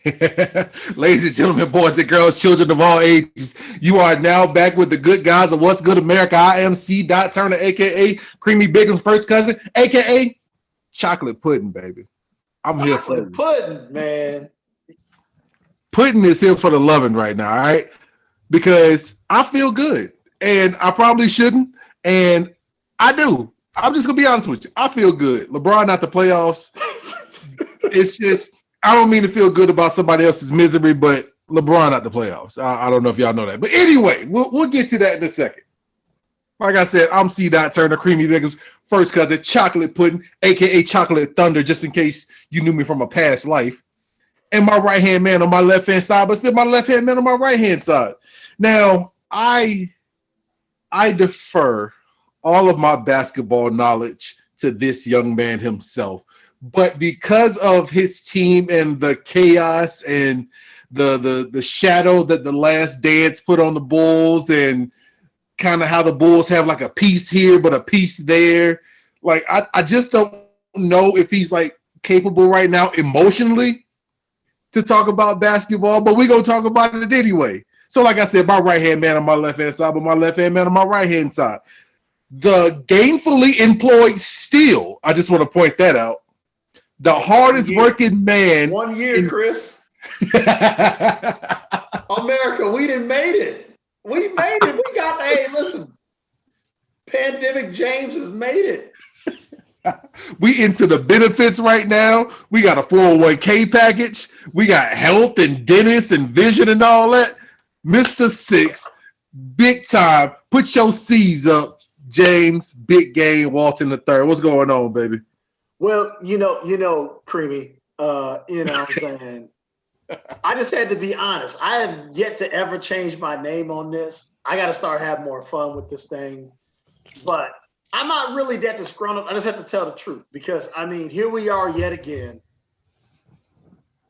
Ladies and gentlemen, boys and girls, children of all ages, you are now back with the good guys of What's Good America. I am C. Turner, aka Creamy Bigum's first cousin, aka Chocolate Pudding, baby. I'm here for Chocolate pudding, man. Pudding is here for the loving right now, all right? Because I feel good, and I probably shouldn't, and I do. I'm just gonna be honest with you. I feel good. LeBron not the playoffs. It's just I don't mean to feel good about somebody else's misery, but LeBron not the playoffs. I don't know if y'all know that, but anyway, we'll get to that in a second. Like I said, I'm C. Turner, Creamy Bigum's first cousin, Chocolate Pudding, aka Chocolate Thunder, just in case you knew me from a past life. And my right hand man on my left hand side, but still my left hand man on my right hand side. Now I defer all of my basketball knowledge to this young man himself. But because of his team and the chaos and the shadow that the Last Dance put on the Bulls and kind of how the Bulls have like a piece here but a piece there, like I just don't know if he's like capable right now emotionally to talk about basketball, but we're going to talk about it anyway. So like I said, my right-hand man on my left-hand side, but my left-hand man on my right-hand side. The gainfully employed still, I just want to point that out, the hardest working man. 1 year, Chris. America, we done made it. We made it. We got, hey, listen, Pandemic James has made it. We into the benefits right now. We got a 401k package. We got health and dentists and vision and all that. Mr. Six, big time. Put your C's up, James, big game, Walton the third. What's going on, baby? Well, you know, Creamy, you know what I'm saying? I just had to be honest. I have yet to ever change my name on this. I got to start having more fun with this thing. But I'm not really that disgruntled. I just have to tell the truth because, I mean, here we are yet again.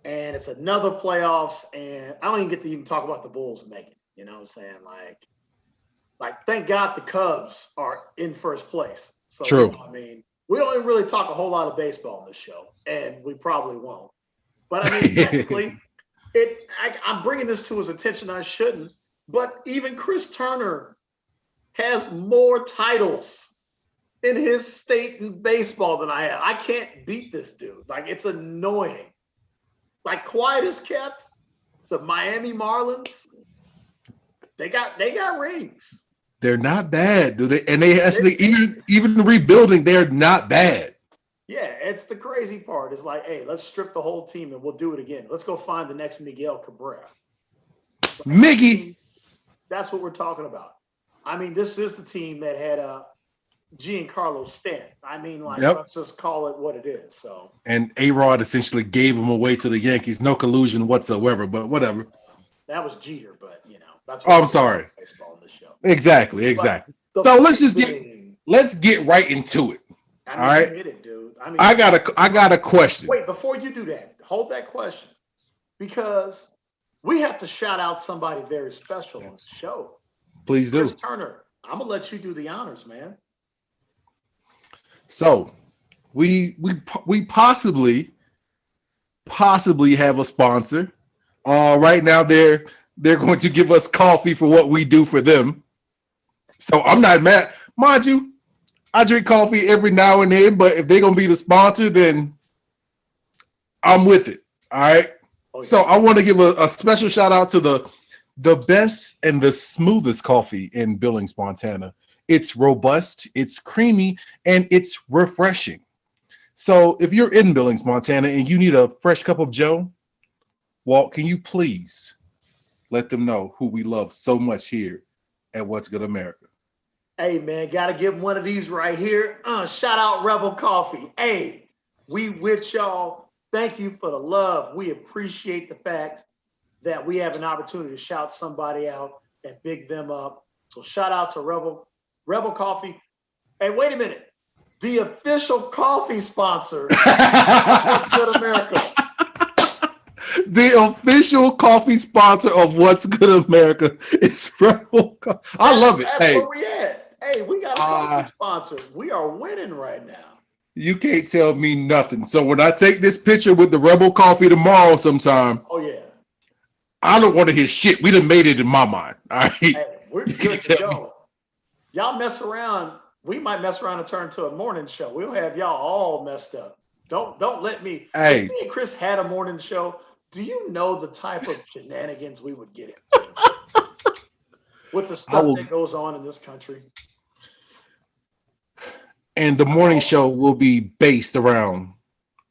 And it's another playoffs. And I don't even get to even talk about the Bulls making it. You know what I'm saying? Like thank God the Cubs are in first place. So, true. You know, I mean, we don't really talk a whole lot of baseball on this show. And we probably won't. But, I mean, technically, I'm bringing this to his attention. I shouldn't. But even Chris Turner has more titles in his state in baseball than I have. I can't beat this dude. Like, it's annoying. Like, quiet as kept, the Miami Marlins, they got rings. They're not bad, do they? And they actually even rebuilding, they're not bad. Yeah, it's the crazy part. It's like, hey, let's strip the whole team and we'll do it again. Let's go find the next Miguel Cabrera. Miggy. That's what we're talking about. I mean, this is the team that had Giancarlo Stanton. I mean, like, Let's just call it what it is. So. And A-Rod essentially gave him away to the Yankees. No collusion whatsoever, but whatever. That was Jeter, but, you know. That's I'm sorry. Baseball on this show. Exactly. So let's get right into it. I mean, all right? Hit it, dude. I got a question. Wait, before you do that, hold that question. Because we have to shout out somebody very special on the show. Please do. Chris Turner, I'm going to let you do the honors, man. So we possibly have a sponsor. Right now they're going to give us coffee for what we do for them. So I'm not mad. Mind you, I drink coffee every now and then, but if they're going to be the sponsor, then I'm with it. All right. Oh, yeah. So I want to give a special shout out to the best and the smoothest coffee in Billings, Montana. It's robust, it's creamy, and it's refreshing. So if you're in Billings, Montana, and you need a fresh cup of Joe, Walt, can you please let them know who we love so much here at What's Good America? Hey, man, got to give one of these right here. Shout out Rebel Coffee. Hey, we with y'all. Thank you for the love. We appreciate the fact that we have an opportunity to shout somebody out and big them up. So shout out to Rebel Coffee. Hey, wait a minute. The official coffee sponsor of What's Good America. The official coffee sponsor of What's Good America is Rebel Coffee. I love it. That's where we at. Hey, we got a coffee sponsor. We are winning right now. You can't tell me nothing. So when I take this picture with the Rebel Coffee tomorrow sometime, oh I don't want to hear shit. We done made it in my mind. All right. Hey, we're good to go. Y'all mess around. We might mess around and turn to a morning show. We'll have y'all all messed up. Don't let me. Hey. If me and Chris had a morning show, do you know the type of shenanigans we would get into with the stuff that goes on in this country? And the morning show will be based around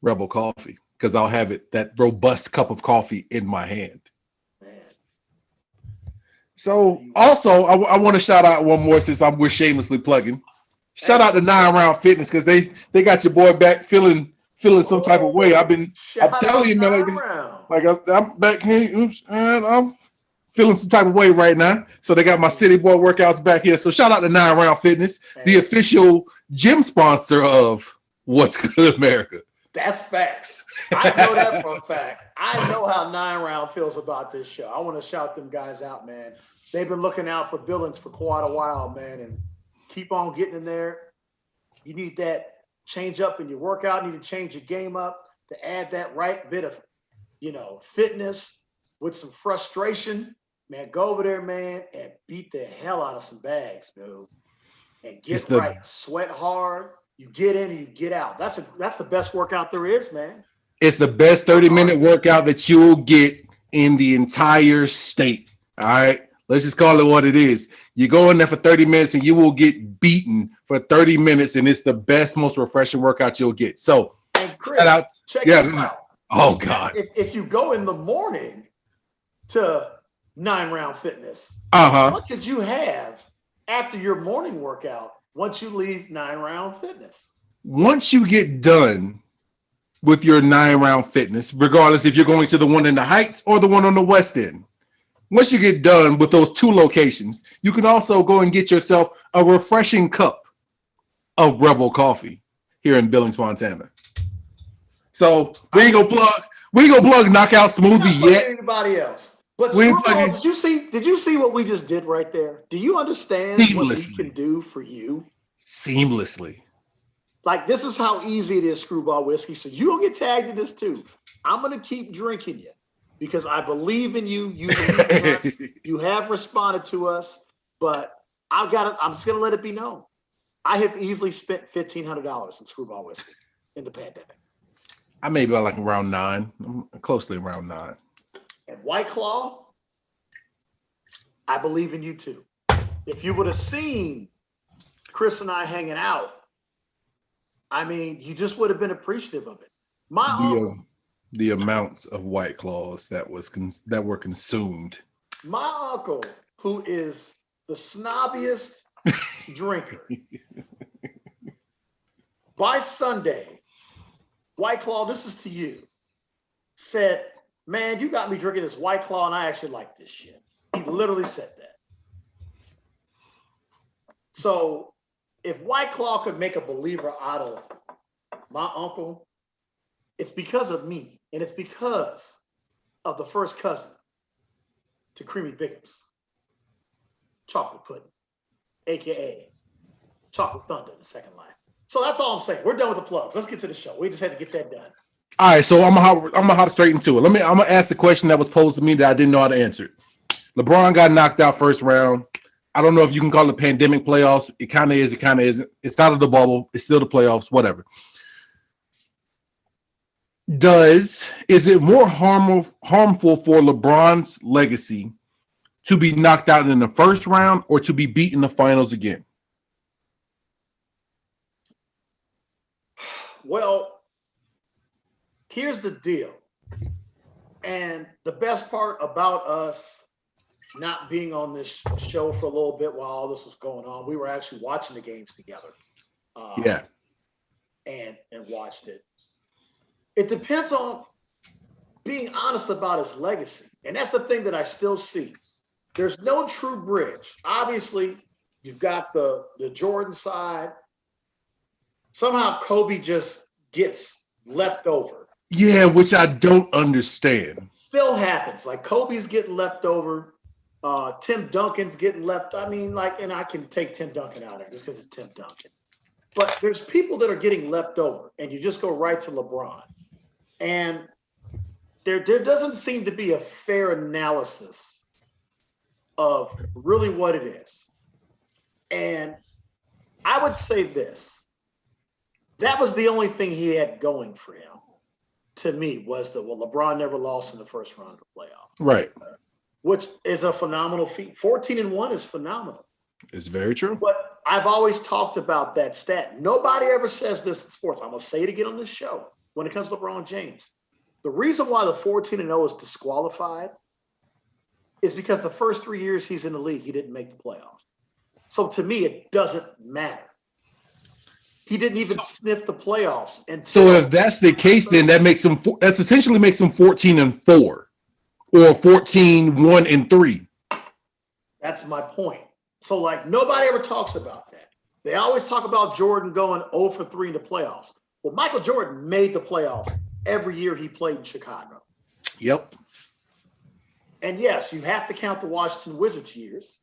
Rebel Coffee because I'll have that robust cup of coffee in my hand. Man. So also, I want to shout out one more since we're shamelessly plugging. Shout out to 9 Round Fitness because they got your boy back feeling some type of way. I'm telling you, man, like I'm back here, and I'm feeling some type of way right now. So they got my City Boy workouts back here. So shout out to 9 Round Fitness, the official gym sponsor of What's Good America. That's facts. I know that for a fact. I know how 9 Round feels about this show. I want to shout them guys out, man. They've been looking out for Billings for quite a while, man, and keep on getting in there. You need that change up in your workout. You need to change your game up to add that right bit of, fitness with some frustration. Man, go over there, man, and beat the hell out of some bags, dude. And get right. Sweat hard. You get in and you get out. That's the best workout there is, man. It's the best 30-minute workout that you'll get in the entire state. All right? Let's just call it what it is. You go in there for 30 minutes and you will get beaten for 30 minutes, and it's the best, most refreshing workout you'll get. So, and Chris, check this out. Oh, God. If you go in the morning to 9 Round Fitness, what could you have after your morning workout once you leave 9 Round Fitness? Once you get done with your 9 Round Fitness, regardless if you're going to the one in the Heights or the one on the West End, once you get done with those 2 locations, you can also go and get yourself a refreshing cup of Rebel Coffee here in Billings, Montana. So we ain't gonna plug Knockout Smoothie yet. Anybody else? But did you see what we just did right there? Do you understand what we can do for you? Seamlessly. Like, this is how easy it is, Screwball Whiskey. So you'll get tagged in this too. I'm gonna keep drinking you because I believe in you. You believe in us. You have responded to us, but I'm just gonna let it be known. I have easily spent $1,500 in Screwball Whiskey in the pandemic. I may be like around 9. I'm closely around 9. And White Claw, I believe in you too. If you would have seen Chris and I hanging out, I mean, you just would have been appreciative of it. The amounts of White Claws that were consumed. My uncle, who is the snobbiest drinker, by Sunday, White Claw, this is to you, said, "Man, you got me drinking this White Claw, and I actually like this shit." He literally said that. So if White Claw could make a believer out of my uncle, it's because of me, and it's because of the first cousin to Creamy Biggums, Chocolate Pudding, aka Chocolate Thunder in the Second Life. So that's all I'm saying. We're done with the plugs. Let's get to the show. We just had to get that done. All right, so I'm gonna hop straight into it. I'm gonna ask the question that was posed to me that I didn't know how to answer. LeBron got knocked out first round. I don't know if you can call it pandemic playoffs. It kind of is. It kind of isn't. It's out of the bubble. It's still the playoffs. Whatever. Is it more harmful for LeBron's legacy to be knocked out in the first round or to be beat in the finals again? Well, here's the deal. And the best part about us not being on this show for a little bit while all this was going on, we were actually watching the games together. And watched it. It depends on being honest about his legacy. And that's the thing that I still see. There's no true bridge. Obviously, you've got the Jordan side. Somehow Kobe just gets left over. Yeah, which I don't understand. Still happens. Like, Kobe's getting left over. Tim Duncan's getting left. I mean, and I can take Tim Duncan out of it just because it's Tim Duncan. But there's people that are getting left over, and you just go right to LeBron. And there doesn't seem to be a fair analysis of really what it is. And I would say this. That was the only thing he had going for him, to me, was that, well, LeBron never lost in the first round of the playoff. Right. Which is a phenomenal feat. 14-1 is phenomenal. It's very true. But I've always talked about that stat. Nobody ever says this in sports. I'm going to say it again on this show when it comes to LeBron James. The reason why the 14-0 is disqualified is because the first 3 years he's in the league, he didn't make the playoffs. So to me, it doesn't matter. He didn't even sniff the playoffs. So if that's the case, then that's essentially makes him 14-4 or 14-1-3. That's my point. So like nobody ever talks about that. They always talk about Jordan going 0 for 3 in the playoffs. Well, Michael Jordan made the playoffs every year he played in Chicago. Yep. And yes, you have to count the Washington Wizards years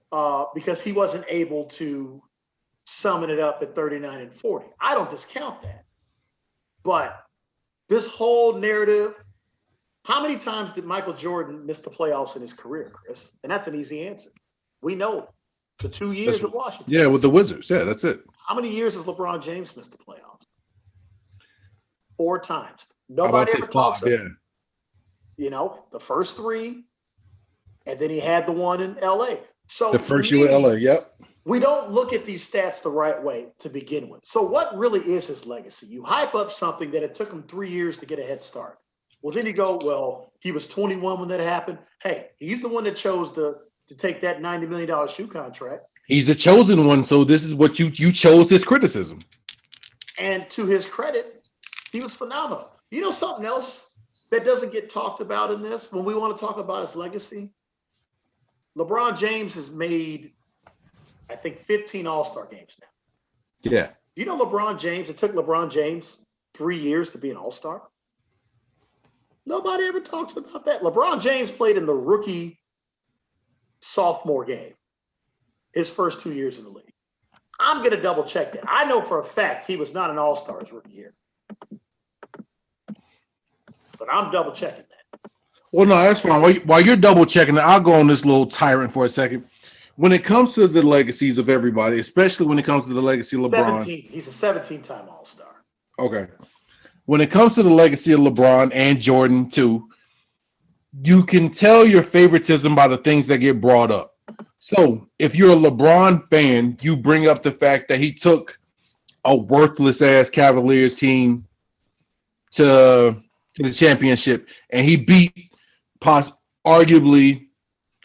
because he wasn't able to summon it up at 39 and 40. I don't discount that. But this whole narrative, how many times did Michael Jordan miss the playoffs in his career, Chris? And that's an easy answer. We know the 2 years at Washington. Yeah, with the Wizards. Yeah, that's it. How many years has LeBron James missed the playoffs? 4 times. Nobody ever talks about it. You know, the first 3, and then he had the one in LA. So the first year in LA, yep. We don't look at these stats the right way to begin with. So what really is his legacy? You hype up something that it took him 3 years to get a head start. Well, then you go, well, he was 21 when that happened. Hey, he's the one that chose to take that $90 million shoe contract. He's the chosen one, so this is what you chose this criticism. And to his credit, he was phenomenal. You know something else that doesn't get talked about in this when we want to talk about his legacy? LeBron James has made, I think, 15 All-Star games now. Yeah. You know LeBron James, it took LeBron James 3 years to be an All-Star? Nobody ever talks about that. LeBron James played in the rookie sophomore game his first 2 years in the league. I'm going to double check that. I know for a fact he was not an All-Star his rookie year. But I'm double checking that. Well, no, that's fine. While you're double checking it, I'll go on this little tyrant for a second. When it comes to the legacies of everybody, especially when it comes to the legacy of LeBron. He's a 17-time All-Star. Okay. When it comes to the legacy of LeBron and Jordan, too, you can tell your favoritism by the things that get brought up. So if you're a LeBron fan, you bring up the fact that he took a worthless-ass Cavaliers team to the championship, and he beat arguably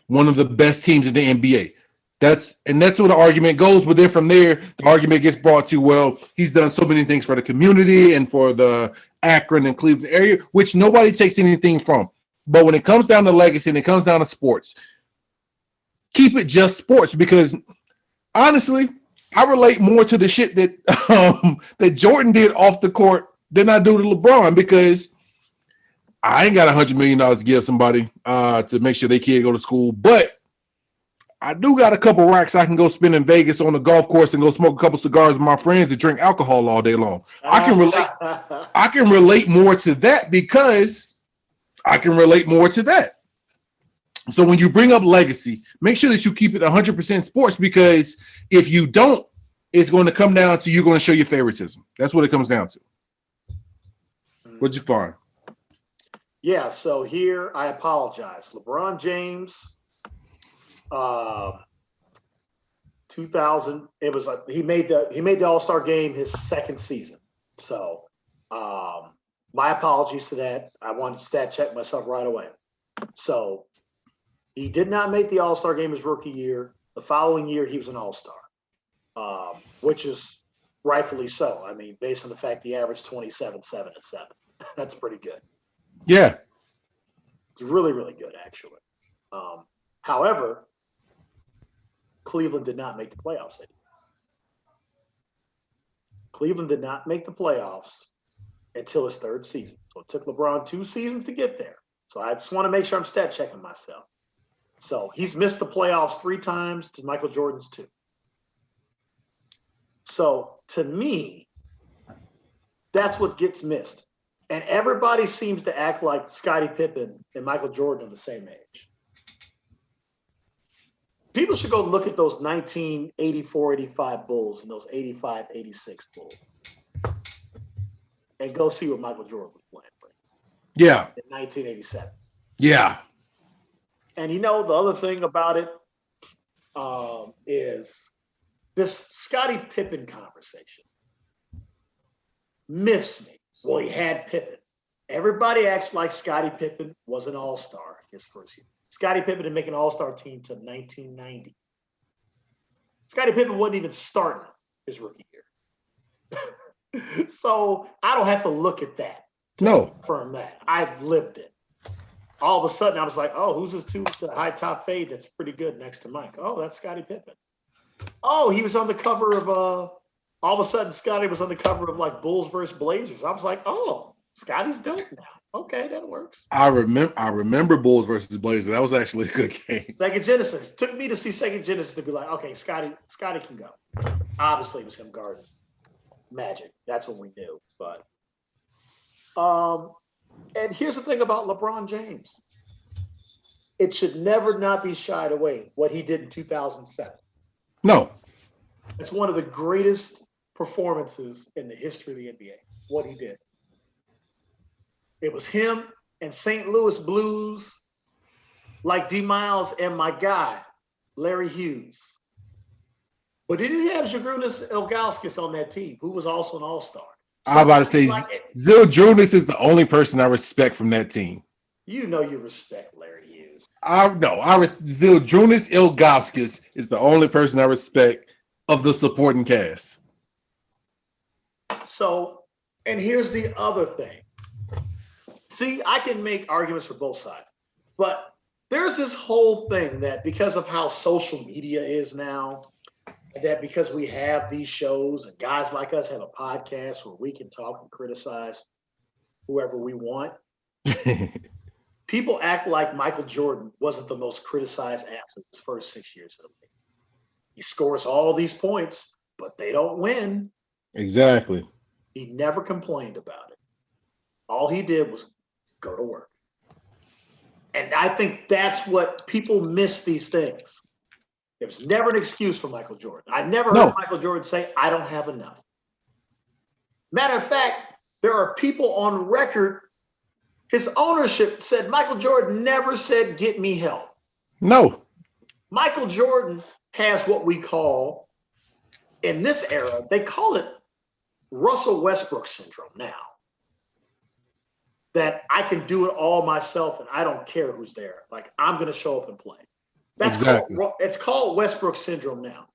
one of the best teams in the NBA. That's where the argument goes. But then from there, the argument gets brought to, well, he's done so many things for the community and for the Akron and Cleveland area, which nobody takes anything from. But when it comes down to legacy and it comes down to sports, keep it just sports, because honestly, I relate more to the shit that that Jordan did off the court than I do to LeBron, because I ain't got $100 million to give somebody to make sure their kid go to school, but I do got a couple racks I can go spend in Vegas on the golf course and go smoke a couple cigars with my friends and drink alcohol all day long. I can relate more to that because I can relate more to that. So when you bring up legacy, make sure that you keep it 100% sports, because if you don't, it's going to come down to you're going to show your favoritism. That's what it comes down to. What'd you find? Yeah, so here I apologize. LeBron James, 2000. It was he made the All-Star game his second season. So my apologies to that. I wanted to stat check myself right away. So he did not make the All-Star game his rookie year. The following year, he was an All-Star, which is rightfully so. I mean, based on the fact he averaged 27, 7, and 7. That's pretty good. Yeah. It's really, really good, actually. However, Cleveland did not make the playoffs that year. Cleveland did not make the playoffs until his third season. So it took LeBron 2 seasons to get there. So I just want to make sure I'm stat checking myself. So he's missed the playoffs 3 times to Michael Jordan's 2. So to me, that's what gets missed. And everybody seems to act like Scottie Pippen and Michael Jordan are the same age. People should go look at those 1984-85 Bulls and those 85-86 Bulls and go see what Michael Jordan was playing with. Yeah. In 1987. Yeah. And the other thing about it is this Scottie Pippen conversation miffs me. Well, he had Pippen. Everybody acts like Scottie Pippen was an all-star his first year. Scottie Pippen didn't make an all-star team till 1990. Scottie Pippen wasn't even starting his rookie year. So I don't have to look at that to confirm that. I've lived it. All of a sudden, I was like, oh, who's this high top fade that's pretty good next to Mike? Oh, that's Scottie Pippen. Oh, he was on the cover of all of a sudden, Scottie was on the cover of like Bulls versus Blazers. I was like, oh, Scottie's dope now. Okay, that works. I remember Bulls versus Blazers. That was actually a good game. Second Genesis. Took me to see Second Genesis to be like, okay, Scottie can go. Obviously, it was him guarding Magic. That's what we knew. But and here's the thing about LeBron James. It should never not be shied away what he did in 2007. No. It's one of the greatest performances in the history of the NBA, what he did. It was him and St. Louis Blues, like D. Miles and my guy, Larry Hughes. But he didn't have Zydrunas Ilgauskas on that team, who was also an all-star. I'm about to say, Zydrunas is the only person I respect from that team. You know you respect Larry Hughes. Zydrunas Ilgauskas is the only person I respect of the supporting cast. So, and here's the other thing. See, I can make arguments for both sides, but there's this whole thing that because of how social media is now, that because we have these shows and guys like us have a podcast where we can talk and criticize whoever we want, people act like Michael Jordan wasn't the most criticized athlete his first 6 years of the league. He scores all these points, but they don't win. Exactly. He never complained about it. All he did was go to work. And I think that's what people miss these things. There was never an excuse for Michael Jordan. I never heard Michael Jordan say, I don't have enough. Matter of fact, there are people on record, his ownership said Michael Jordan never said, get me help. No. Michael Jordan has what we call, in this era, they call it Russell Westbrook syndrome now. That I can do it all myself and I don't care who's there. Like, I'm going to show up and play. That's exactly. It's called Westbrook syndrome now.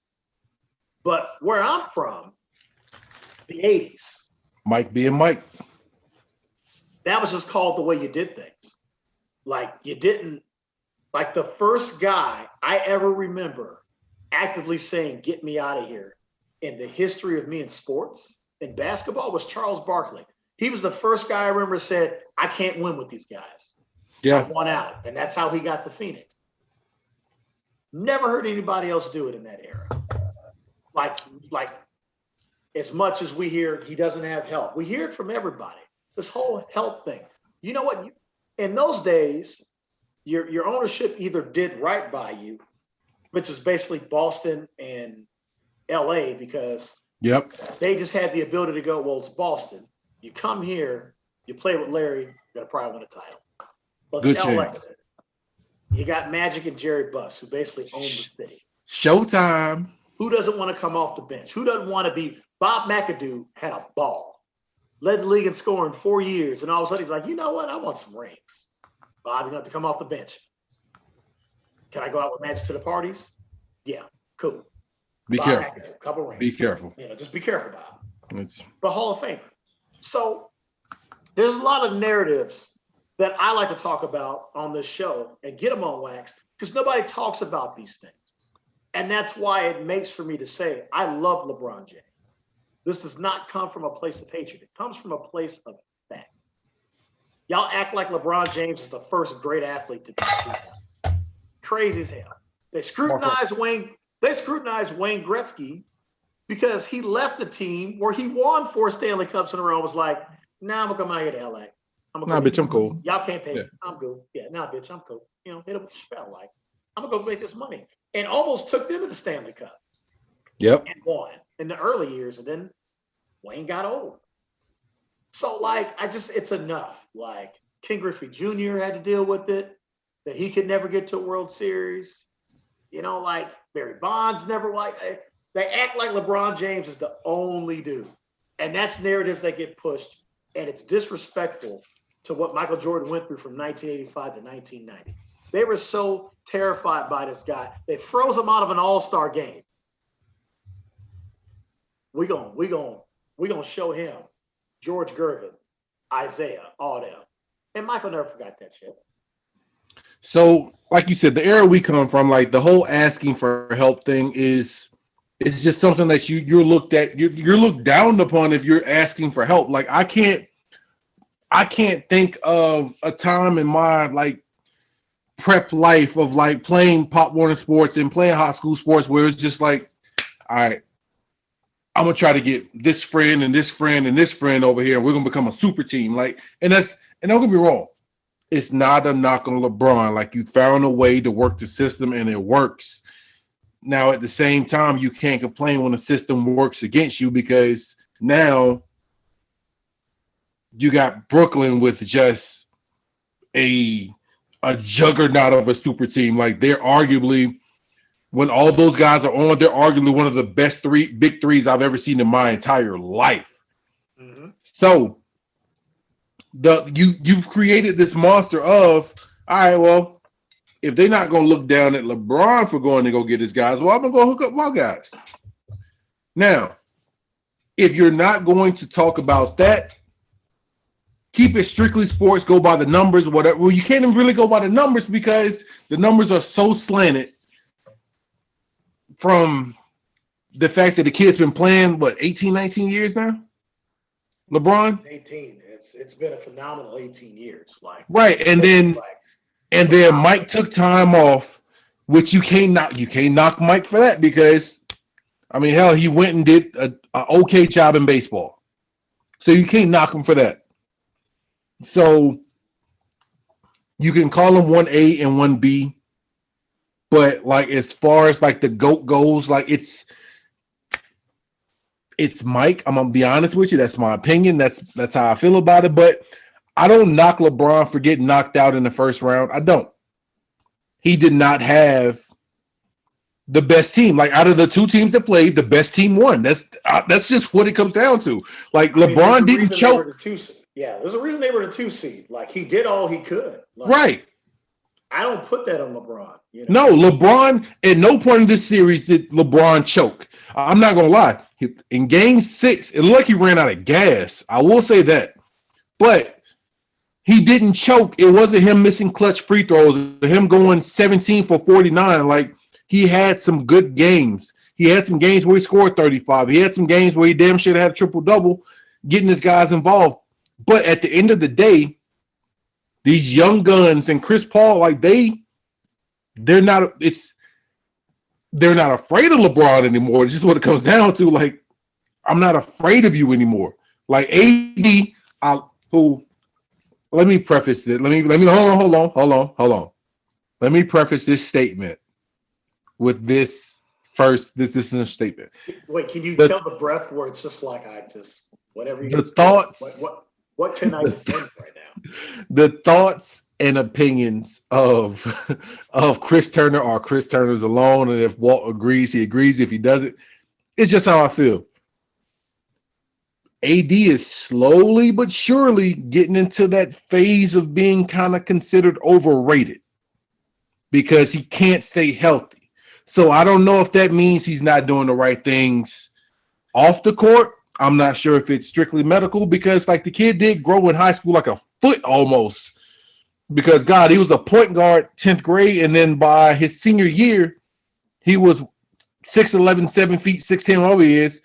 But where I'm from, the 80s. Mike being Mike. That was just called the way you did things. Like, you didn't, like the first guy I ever remember actively saying, get me out of here in the history of me in sports, in basketball, was Charles Barkley. He was the first guy I remember said, I can't win with these guys. Yeah. I won out. And that's how he got to Phoenix. Never heard anybody else do it in that era. Like as much as we hear he doesn't have help, we hear it from everybody. This whole help thing. You know what? In those days, your ownership either did right by you, which was basically Boston and LA, because they just had the ability to go, well, it's Boston. You come here, you play with Larry, you're going to probably win a title. Well, good LA. chance. You got Magic and Jerry Buss, who basically own the city. Showtime. Who doesn't want to come off the bench? Who doesn't want to be? Bob McAdoo had a ball. Led the league in scoring 4 years. And all of a sudden, he's like, you know what? I want some rings. Bob, you have to come off the bench. Can I go out with Magic to the parties? Yeah, cool. Be Bob careful. McAdoo, couple rings. Be careful. Just be careful, Bob. But Hall of Famer. So there's a lot of narratives that I like to talk about on this show and get them on wax because nobody talks about these things. And that's why it makes for me to say, I love LeBron James. This does not come from a place of hatred. It comes from a place of fact. Y'all act like LeBron James is the first great athlete to do. Crazy as hell. They scrutinized Wayne Gretzky because he left a team where he won 4 Stanley Cups in a row and was like, Nah, I'm gonna come out here to LA. Nah, bitch, I'm cool. Y'all can't pay me. Yeah. I'm good. Yeah, nah, bitch, I'm cool. You know, hit up with the spell. Like, I'm gonna go make this money. And almost took them to the Stanley Cup Yep. and won in the early years. And then Wayne got old. So, like, it's enough. Like, King Griffey Jr. had to deal with it, that he could never get to a World Series. You know, like, Barry Bonds never, like, they act like LeBron James is the only dude. And that's narratives that get pushed. And it's disrespectful to what Michael Jordan went through from 1985 to 1990. They were so terrified by this guy. They froze him out of an all-star game. We gonna show him George Gervin, Isaiah, all them. And Michael never forgot that shit. So, like you said, the era we come from, like the whole asking for help thing is it's just something that you're looked at, you're looked down upon if you're asking for help. Like I can't think of a time in my like prep life of like playing Pop Warner sports and playing high school sports where it's just like, all right, I'm gonna try to get this friend and this friend and this friend over here, and we're gonna become a super team. Like, and don't get me wrong, it's not a knock on LeBron. Like you found a way to work the system and it works. Now, at the same time, you can't complain when the system works against you because now you got Brooklyn with just a juggernaut of a super team. Like they're arguably, when all those guys are on, they're arguably one of the best big threes I've ever seen in my entire life. Mm-hmm. So you've created this monster of, all right, well, if they're not going to look down at LeBron for going to go get his guys, well, I'm going to go hook up my guys. Now, if you're not going to talk about that, keep it strictly sports, go by the numbers, whatever. Well, you can't even really go by the numbers because the numbers are so slanted from the fact that the kid's been playing, 18, 19 years now? LeBron? It's 18. It's been a phenomenal 18 years. Like right, and then Mike took time off, which you can't knock Mike for that because, I mean, hell, he went and did an okay job in baseball. So you can't knock him for that. So you can call him 1A and 1B, but like as far as like the GOAT goes, like it's Mike. I'm gonna be honest with you. That's my opinion. That's how I feel about it. But I don't knock LeBron for getting knocked out in the first round. I don't. He did not have the best team. Like out of the two teams that played, the best team won. That's just what it comes down to. Like LeBron didn't choke. There's a reason they were the 2 seed. Like he did all he could. Like, right. I don't put that on LeBron. You know? No, LeBron, at no point in this series did LeBron choke. I'm not going to lie. In game 6, it looked like he ran out of gas. I will say that. But he didn't choke. It wasn't him missing clutch free throws. Him going 17 for 49. Like, he had some good games. He had some games where he scored 35. He had some games where he damn should have had a triple-double, getting his guys involved. But at the end of the day, these young guns and Chris Paul, like they're not afraid of LeBron anymore. It's just what it comes down to. Like, I'm not afraid of you anymore. Like AD, let me preface it. Let me hold on. Let me preface this statement with this first. This is a statement. Wait, can you tell the breath where it's just like whatever you the thoughts. What can I defend right now? The thoughts and opinions of Chris Turner are Chris Turner's alone, and if Walt agrees, he agrees. If he doesn't, it's just how I feel. AD is slowly but surely getting into that phase of being kind of considered overrated because he can't stay healthy. So I don't know if that means he's not doing the right things off the court. I'm not sure if it's strictly medical because like the kid did grow in high school like a foot almost because God, he was a point guard 10th grade. And then by his senior year, he was 6'11", 7 feet, 6'10", whatever he is.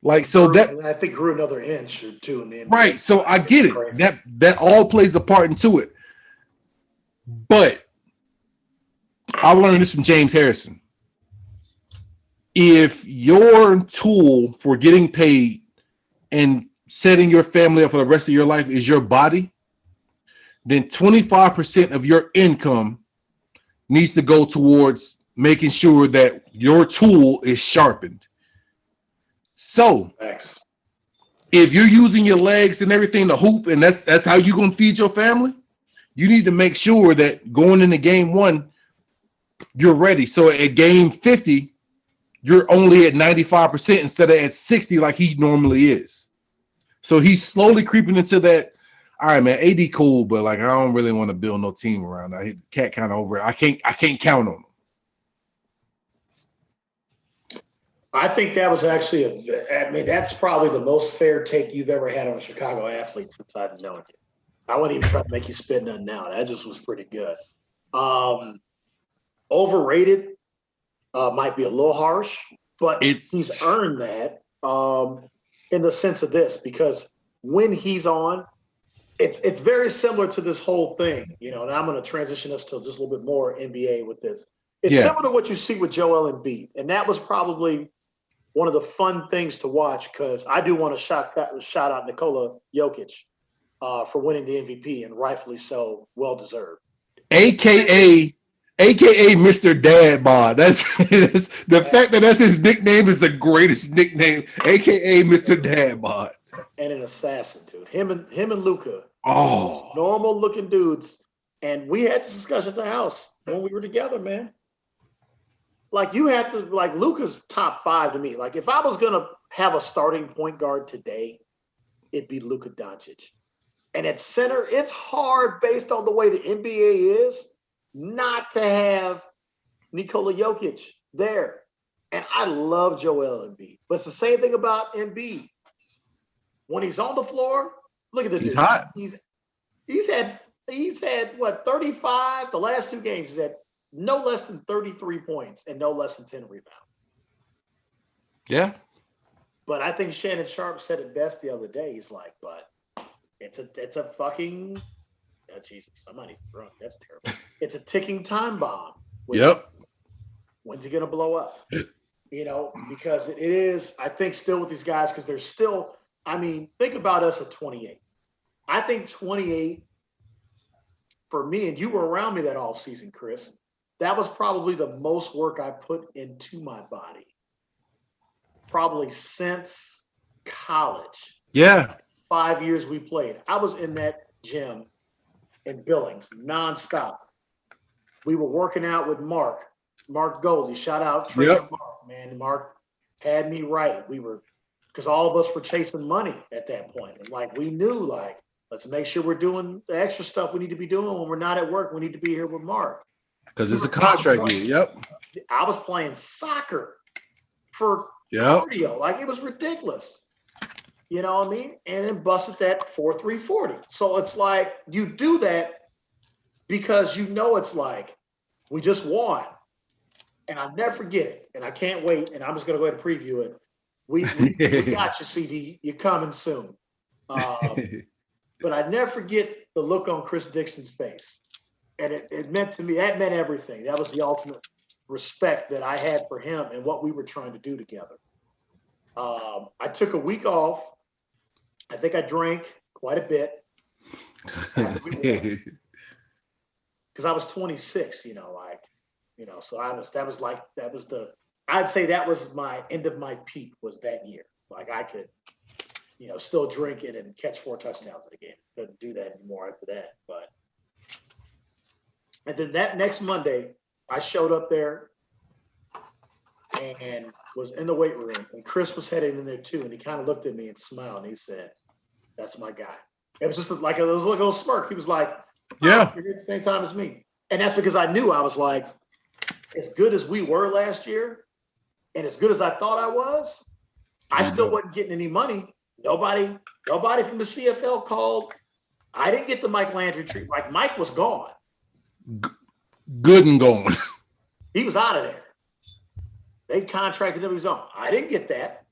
Like, so that I think grew another inch or two in the NBA. Right. So I get it. That all plays a part into it. But I learned this from James Harrison. If your tool for getting paid and setting your family up for the rest of your life is your body, then 25% of your income needs to go towards making sure that your tool is sharpened. So Thanks. if you're using your legs and everything to hoop, and that's how you're gonna feed your family, you need to make sure that going into game 1, you're ready. So at game 50, you're only at 95% instead of at 60 like he normally is. So he's slowly creeping into that. All right, man, AD cool, but like I don't really want to build no team around. I hit the cat kind of over it. I can't count on him. I think that was actually that's probably the most fair take you've ever had on a Chicago athlete since I've known you. I wouldn't even try to make you spit nothing out. That just was pretty good. Overrated might be a little harsh, but he's earned that in the sense of this, because when he's on, it's very similar to this whole thing, and I'm going to transition us to just a little bit more NBA with this. It's similar to what you see with Joel Embiid, and that was probably one of the fun things to watch, because I do want to shout out Nikola Jokic for winning the MVP, and rightfully so, well deserved. AKA Mr. Dad Bod. That's the fact that that's his nickname is the greatest nickname. AKA Mr. Dad Bod. And an assassin, dude. Him and Luka. Oh, normal looking dudes. And we had this discussion at the house when we were together, man. Like you have to, like Luka's top 5 to me. Like if I was gonna have a starting point guard today, it'd be Luka Doncic. And at center, it's hard based on the way the NBA is not to have Nikola Jokic there. And I love Joel Embiid. But it's the same thing about Embiid. When he's on the floor, look at the dude. He's hot. He's had what, 35? The last 2 games, he's had no less than 33 points and no less than 10 rebounds. Yeah. But I think Shannon Sharp said it best the other day. He's like, but it's a fucking, oh, Jesus, somebody's drunk. That's terrible. It's a ticking time bomb. Yep. When's it going to blow up? Because it is, I think, still with these guys, because they're still, think about us at 28. I think 28, for me, and you were around me that off season, Chris, that was probably the most work I put into my body. Probably since college. Yeah. 5 years we played. I was in that gym in Billings nonstop. We were working out with Mark Goldie. Shout out Trainer Mark, man. Mark had me right. Because all of us were chasing money at that point. And we knew, let's make sure we're doing the extra stuff we need to be doing when we're not at work. We need to be here with Mark. Because it's a contract year. Yep. I was playing soccer for cardio. It was ridiculous. You know what I mean? And then busted that 4.340. So it's like you do that because it's like we just won. And I'll never forget it. And I can't wait. And I'm just going to go ahead and preview it. We got you, CD. You're coming soon. But I never forget the look on Chris Dixon's face. And it meant to me, that meant everything. That was the ultimate respect that I had for him and what we were trying to do together. I took a week off. I think I drank quite a bit. Because I was 26, so I'd say that was my end of my peak was that year. I could, still drink it and catch 4 touchdowns in a game. Couldn't do that anymore after that. And then that next Monday, I showed up there and was in the weight room, and Chris was heading in there too, and he kind of looked at me and smiled, and he said, "That's my guy." It was just like a little smirk. He was like, "Yeah, you're here at the same time as me," and that's because I knew I was like, as good as we were last year, and as good as I thought I was, I still wasn't getting any money. Nobody from the CFL called. I didn't get the Mike Landry treatment. Mike was gone. Good and gone. He was out of there. They contracted him his own. I didn't get that.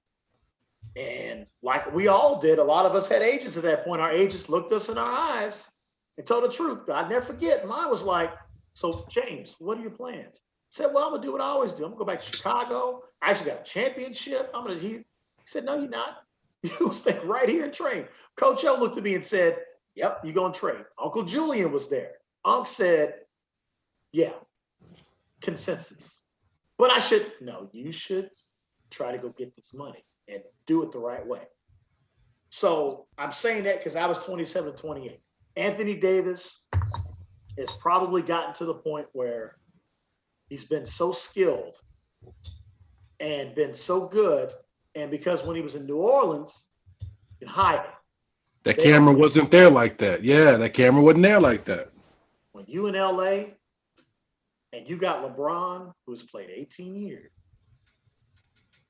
And like we all did, a lot of us had agents at that point. Our agents looked us in our eyes and told the truth. I'd never forget. Mine was like, "So, James, what are your plans?" I said, "Well, I'm going to do what I always do. I'm going to go back to Chicago. I actually got a championship. He said, "No, you're not." You will stay right here and train. Coach O looked at me and said, yep, you're going to train. Uncle Julian was there. Unc said, yeah, consensus. But you should try to go get this money and do it the right way. So I'm saying that because I was 27, 28. Anthony Davis has probably gotten to the point where he's been so skilled and been so good. And because when he was in New Orleans, he could hide it. That camera wasn't there like that. Yeah, that camera wasn't there like that. When you in LA and you got LeBron, who's played 18 years,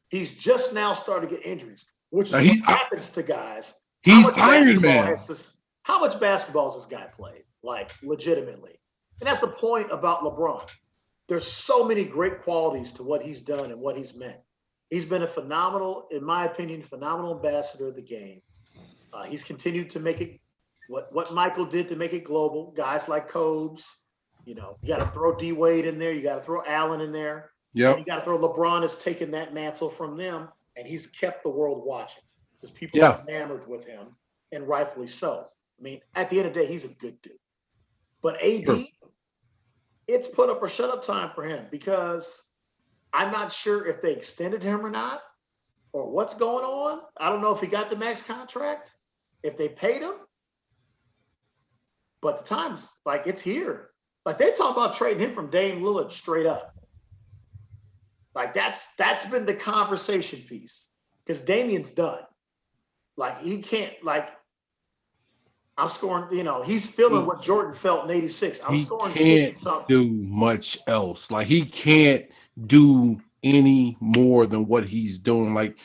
he's just now starting to get injuries, which is what happens to guys. He's Iron Man. How much basketball has this guy played? Like, legitimately. And that's the point about LeBron. There's so many great qualities to what he's done and what he's meant. He's been a phenomenal, in my opinion, phenomenal ambassador of the game. He's continued to make it what Michael did to make it global. Guys like Cobes, you got to throw D Wade in there. You got to throw Allen in there. Yeah. You got to throw LeBron has taken that mantle from them, and he's kept the world watching because people are enamored with him, and rightfully so. I mean, at the end of the day, he's a good dude. But AD, it's put up or shut up time for him because I'm not sure if they extended him or not, or what's going on. I don't know if he got the max contract, if they paid him. But the time's like it's here. Like they talk about trading him from Dame Lillard straight up. Like that's been the conversation piece because Damian's done. Like he can't I'm scoring, he's feeling what Jordan felt in 86. I'm scoring 50 something. Do much else. Like he can't do any more than what he's doing. Like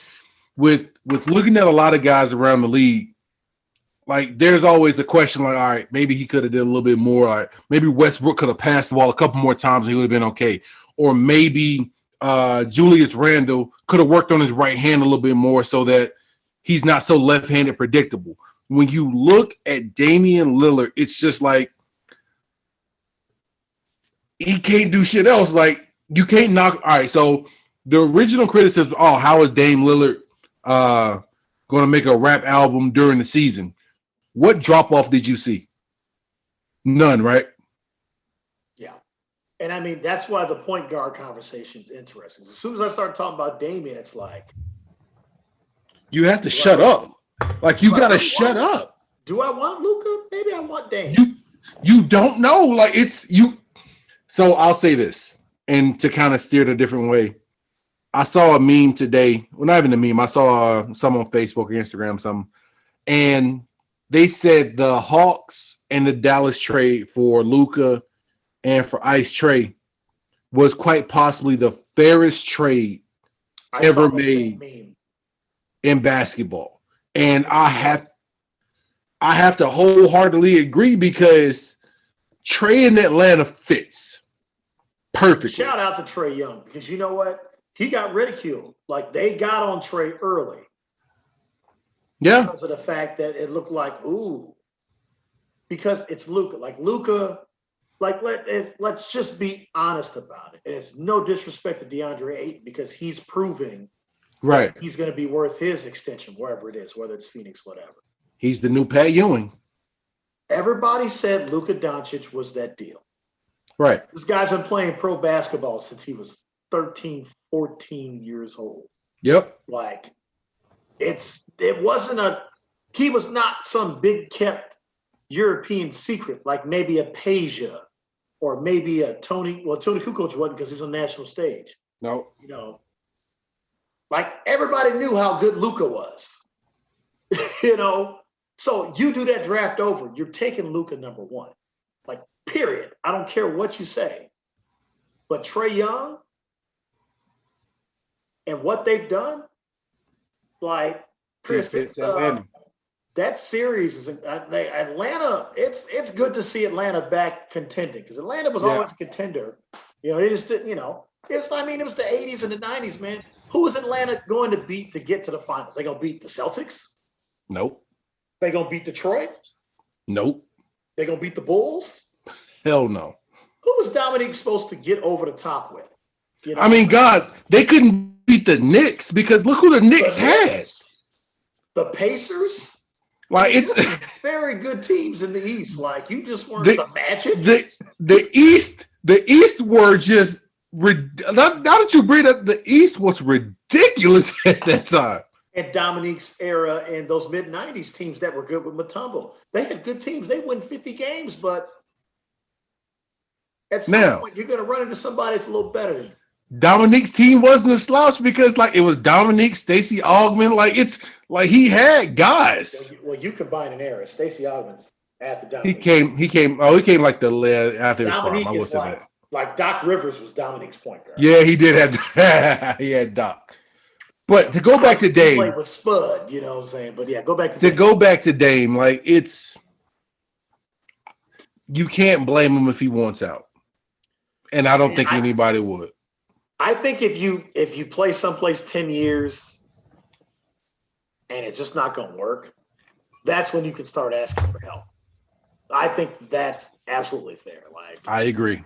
with looking at a lot of guys around the league, like there's always a question like, all right, maybe he could have did a little bit more. Like maybe Westbrook could have passed the ball a couple more times and he would have been okay. Or maybe Julius Randle could have worked on his right hand a little bit more so that he's not so left-handed predictable. When you look at Damian Lillard, it's just like he can't do shit else. Like you can't knock. All right, so the original criticism, how is Dame Lillard going to make a rap album during the season? What drop-off did you see? None, right? Yeah. And I mean, that's why the point guard conversation is interesting. As soon as I start talking about Damian, it's like you have to shut up. Like you gotta shut up. Do I want Luka? Maybe I want Dame. You don't know. Like it's you. So I'll say this, and to kind of steer it a different way. I saw a meme today. Well, not even a meme. I saw some on Facebook or Instagram, something, and they said the Hawks and the Dallas trade for Luka and for Ice Trey was quite possibly the fairest trade ever made in basketball. And I have to wholeheartedly agree because Trey in Atlanta fits perfectly. Shout out to Trey Young because you know what? He got ridiculed. Like they got on Trey early. Yeah. Because of the fact that it looked like, because it's Luka. Like Luka, let's just be honest about it. It's no disrespect to DeAndre Ayton because he's proving right he's going to be worth his extension, wherever it is, whether it's Phoenix, whatever. He's the new Pat Ewing. Everybody said Luka Doncic was that deal. Right. This guy's been playing pro basketball since he was 13, 14 years old. Yep. Like, he was not some big kept European secret, like maybe a Peja or maybe a Tony Kukoc wasn't because he was on the national stage. No. Like everybody knew how good Luka was. So you do that draft over, you're taking Luka number one. Like, period. I don't care what you say. But Trey Young and what they've done, like, Chris, that series is Atlanta. It's good to see Atlanta back contending because Atlanta was always a contender. It just didn't. It was the 80s and the 90s, man. Who is Atlanta going to beat to get to the finals? They gonna beat the Celtics? Nope. They gonna beat Detroit? Nope. They gonna beat the Bulls? Hell no. Who was Dominique supposed to get over the top with? I mean, God, they couldn't beat the Knicks because look who the Knicks had. The Pacers. Like it's very good teams in the East. Like you just weren't the the Magic. The East were just now that you bring up the East was ridiculous at that time. And Dominique's era and those mid-90s teams that were good with Mutombo. They had good teams. They win 50 games, but at some point you're going to run into somebody that's a little better than you. Dominique's team wasn't a slouch because like it was Dominique, Stacey Augmon. Like it's like he had guys. Well, you combine an era. Stacey Augmon's after Dominique. He came like the lead after his prime. I will say that. Like Doc Rivers was Dominique's point guard. Yeah, he did have he had Doc. But to go back to Dame, played with Spud, you know what I'm saying? But yeah, go back to Dame. Go back to Dame. Like it's you can't blame him if he wants out, and I don't think anybody would. I think if you play someplace 10 years and it's just not going to work, that's when you can start asking for help. I think that's absolutely fair. Like I agree.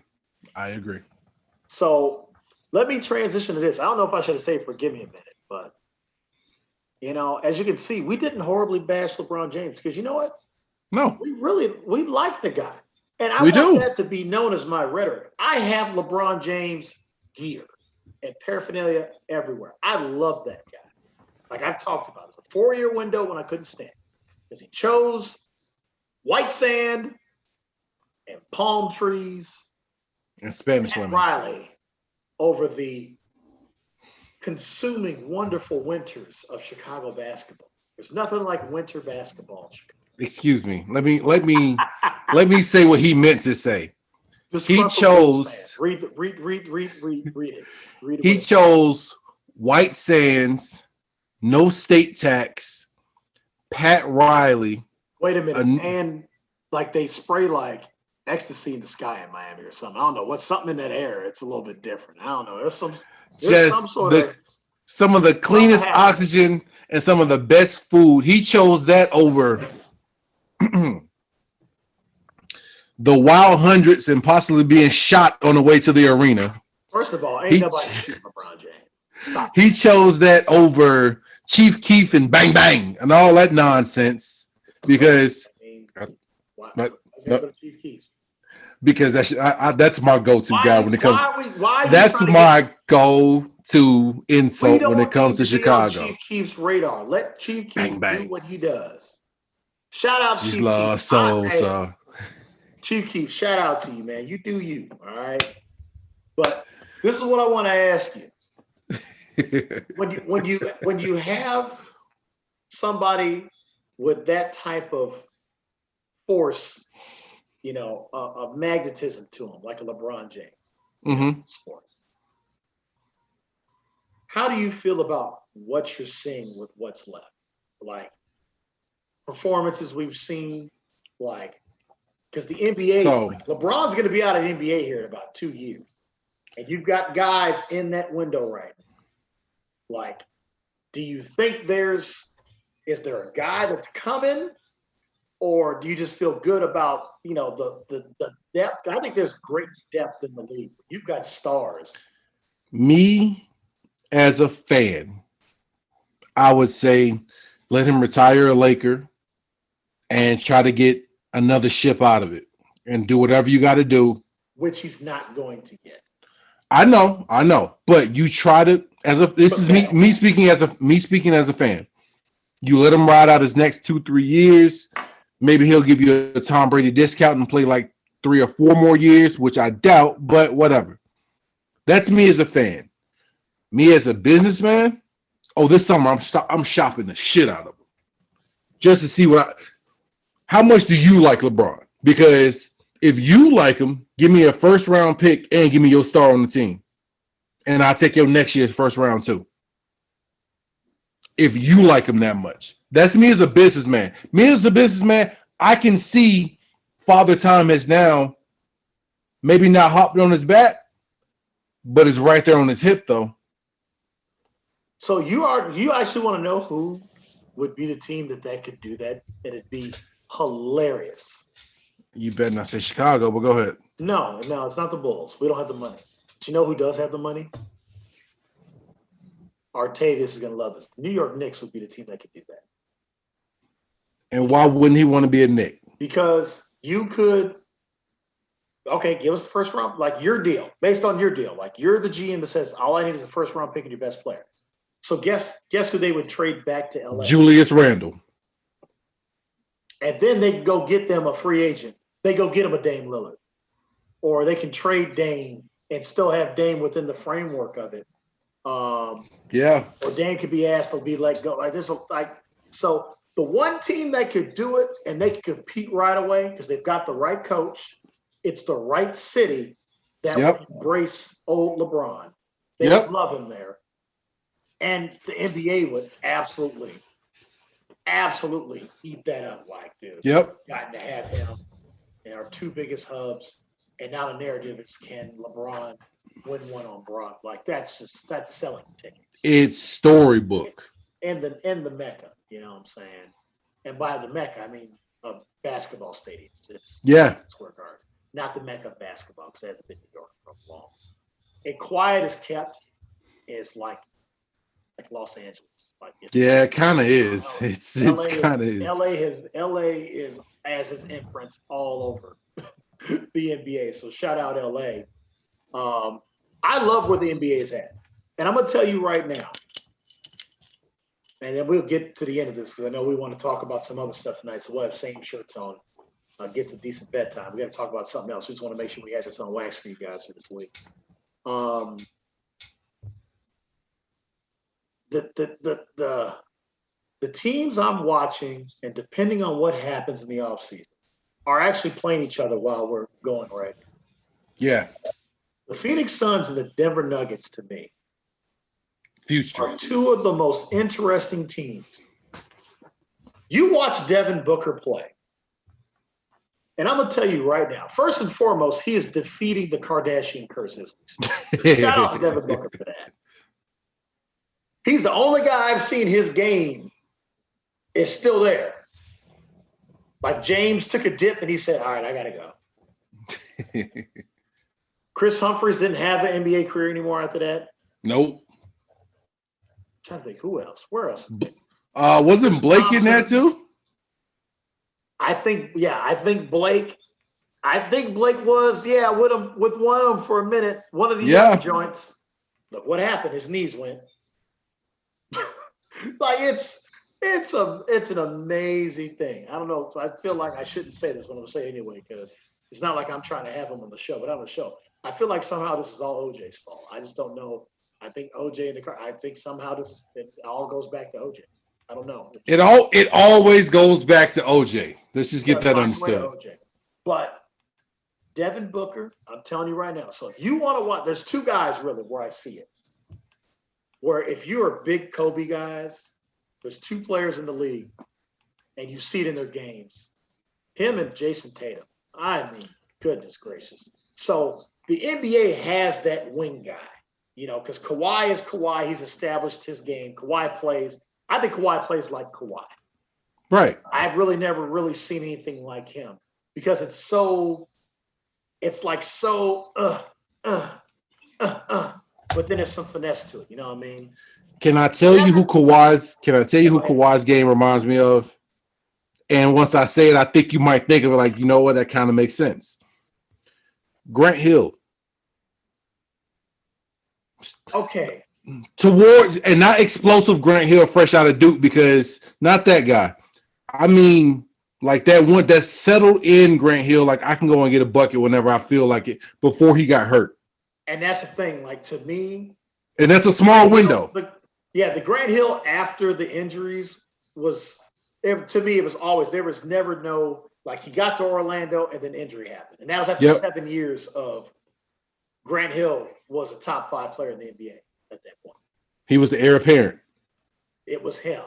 So let me transition to this. I don't know if I should have said forgive me a minute, but you know, as you can see, we didn't horribly bash LeBron James because you know what? No, we like the guy, and I want that to be known as my rhetoric. I have LeBron James gear and paraphernalia everywhere. I love that guy. Like I've talked about it. It's a 4-year window when I couldn't stand because he chose white sand and palm trees and Spanish women. Riley over the consuming wonderful winters of Chicago basketball. There's nothing like winter basketball in Chicago. Excuse me. Let me say what he meant to say. He chose. Read it. He chose White Sands, no state tax, Pat Riley. Wait a minute, and like they spray like ecstasy in the sky in Miami or something. I don't know what's something in that air. It's a little bit different. I don't know. There's some of the cleanest oxygen and some of the best food. He chose that over the wild hundreds and possibly being shot on the way to the arena. First of all, ain't nobody shooting LeBron James. Stop. He chose that over Chief Keef and Bang Bang and all that nonsense because because that's my go-to guy when it comes. That's my go-to insult when it comes to Chicago. Chief Keef's radar. Let Chief Keef do what he does. Shout out Chief Keef. Chief Keef, shout out to you, man. You do you, all right? But this is what I want to ask you. When you have somebody with that type of force, you know, of magnetism to him, like a LeBron James, sports. How do you feel about what you're seeing with what's left? Like performances we've seen, like because the NBA, like LeBron's going to be out of the NBA here in about 2 years, and you've got guys in that window right now. Like, do you think is there a guy that's coming, or do you just feel good about, you know, the depth? I think there's great depth in the league. You've got stars. Me, as a fan, I would say let him retire a Laker and try to get another ship out of it and do whatever you got to do. Which he's not going to get. I know. But you try to me speaking as a fan. You let him ride out his next 2-3 years. Maybe he'll give you a Tom Brady discount and play like 3 or 4 more years, which I doubt, but whatever. That's me as a fan. Me as a businessman, this summer I'm shopping the shit out of him. Just to see how much do you like LeBron? Because if you like him, give me a first round pick and give me your star on the team. And I'll take your next year's first round too. If you like him that much. That's me as a businessman. I can see Father Time has now maybe not hopped on his back, but it's right there on his hip though. So you actually want to know who would be the team that could do that, and it'd be hilarious. You better not say Chicago, but go ahead. No, it's not the Bulls. We don't have the money. But you know who does have the money? Artavius is going to love this. The New York Knicks would be the team that could do that. And why wouldn't he want to be a Knick? Because you could, okay, give us the first round, like your deal, based on your deal. Like you're the GM that says, all I need is a first round pick and your best player. So guess who they would trade back to LA? Julius Randle. And then they go get them a free agent. They go get him a Dame Lillard. Or they can trade Dame and still have Dame within the framework of it. Yeah. Or Dame could be asked to be let go. So the one team that could do it and they could compete right away because they've got the right coach, it's the right city that would embrace old LeBron. They would love him there. And the NBA would absolutely eat that up, like, dude. Gotten to have him in our two biggest hubs. And now the narrative is, can LeBron win one on Brock? Like that's selling tickets. It's storybook. And the Mecca, you know what I'm saying? And by the Mecca, I mean a basketball stadium. It's Square Garden, not the Mecca of basketball, because it hasn't been New York for long. And quiet as kept is like Los Angeles. Like it kind of is. It's kind of is. LA is as his imprints all over the NBA. So shout out LA. I love where the NBA is at. And I'm going to tell you right now, and then we'll get to the end of this because I know we want to talk about some other stuff tonight. So we'll have same shirts on. Get to decent bedtime. We got to talk about something else. We just want to make sure we had this on wax for you guys for this week. The teams I'm watching, and depending on what happens in the offseason, are actually playing each other while we're going right now. Yeah. The Phoenix Suns and the Denver Nuggets, to me, are two of the most interesting teams. You watch Devin Booker play, and I'm going to tell you right now, first and foremost, he is defeating the Kardashian curses. Shout out to Devin Booker for that. He's the only guy I've seen his game is still there. Like James took a dip and he said, all right, I got to go. Chris Humphries didn't have an NBA career anymore after that. Nope. I'm trying to think who else. Where else? Wasn't Blake in that too? I think Blake was, with one of them for a minute. One of the young joints. Look what happened. His knees went. Like it's an amazing thing. I don't know. I feel like I shouldn't say this, but I'm gonna say it anyway because it's not like I'm trying to have him on the show, but on the show, I feel like somehow this is all OJ's fault. I just don't know. I think OJ in the car. I think somehow it all goes back to OJ. I don't know. It always goes back to OJ. Let's just get that understood. OJ. But Devin Booker, I'm telling you right now. So if you want to watch, there's two guys really where I see it. Where if you're big Kobe guys, there's two players in the league, and you see it in their games. Him and Jason Tatum. I mean, goodness gracious. So the NBA has that wing guy, because Kawhi is Kawhi. He's established his game. I think Kawhi plays like Kawhi. Right. I've really never really seen anything like him because it's like so, but then there's some finesse to it. You know what I mean? Can I tell you who Kawhi's game reminds me of? And once I say it, I think you might think of it like, you know what, that kind of makes sense. Grant Hill. Okay. Towards, and not explosive Grant Hill fresh out of Duke, because not that guy. I mean, like that one that settled in Grant Hill, like I can go and get a bucket whenever I feel like it before he got hurt. And that's the thing, like to me. And that's a small window. The Grant Hill after the injuries to me, it was always, there was never no, like he got to Orlando and then injury happened. And that was after 7 years of Grant Hill was a top 5 player in the NBA at that point. He was the heir apparent. It was him.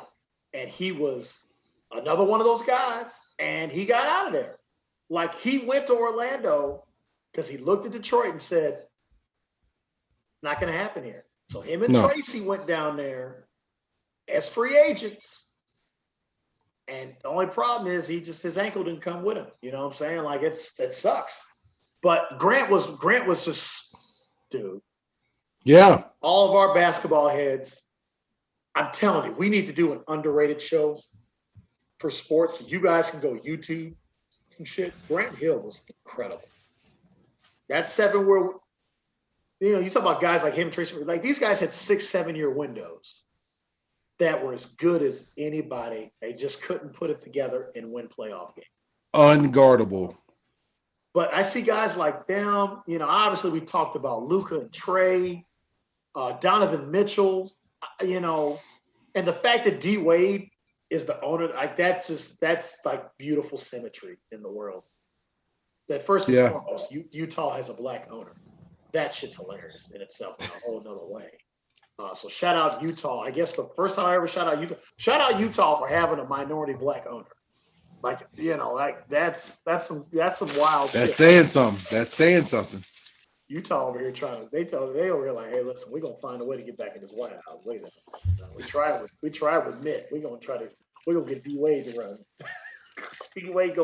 And he was another one of those guys. And he got out of there. Like he went to Orlando because he looked at Detroit and said, not going to happen here. So him and Tracy went down there as free agents. And the only problem is his ankle didn't come with him. You know what I'm saying? Like it sucks. But Grant was just, dude. Yeah. All of our basketball heads, I'm telling you, we need to do an underrated show. for sports, you guys can go YouTube some shit. Grant Hill was incredible. That 7 where you talk about guys like him, Tracy, like these guys had 6-7 year windows that were as good as anybody. They just couldn't put it together and win playoff games. Unguardable. But I see guys like them. Obviously we talked about Luka and Trey, Donovan Mitchell. And the fact that D Wade is the owner, like that's like beautiful symmetry in the world. That first and foremost, Utah has a black owner. That shit's hilarious in itself in a whole nother way. So shout out Utah. I guess the first time I ever shout out Utah for having a minority black owner. Like that's some wild. That's shit. saying something. Utah over here they over here like, hey, listen, we're gonna find a way to get back in this White House. Wait a minute. We tried with Mitt. We're gonna get D Wade to run. D Wade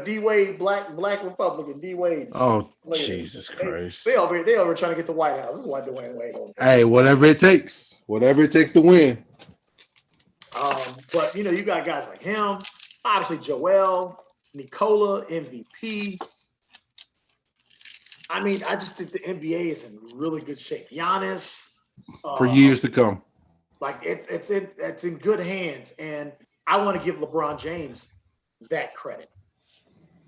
D Wade, black Republican, D Wade. Oh, Jesus Christ. They over here trying to get the White House. This is why Dwayne Wade going. Hey, whatever it takes to win. But you got guys like him, obviously Joel, Nikola, MVP. I mean, I just think the NBA is in really good shape. Giannis, for years to come. Like it's in good hands, and I want to give LeBron James that credit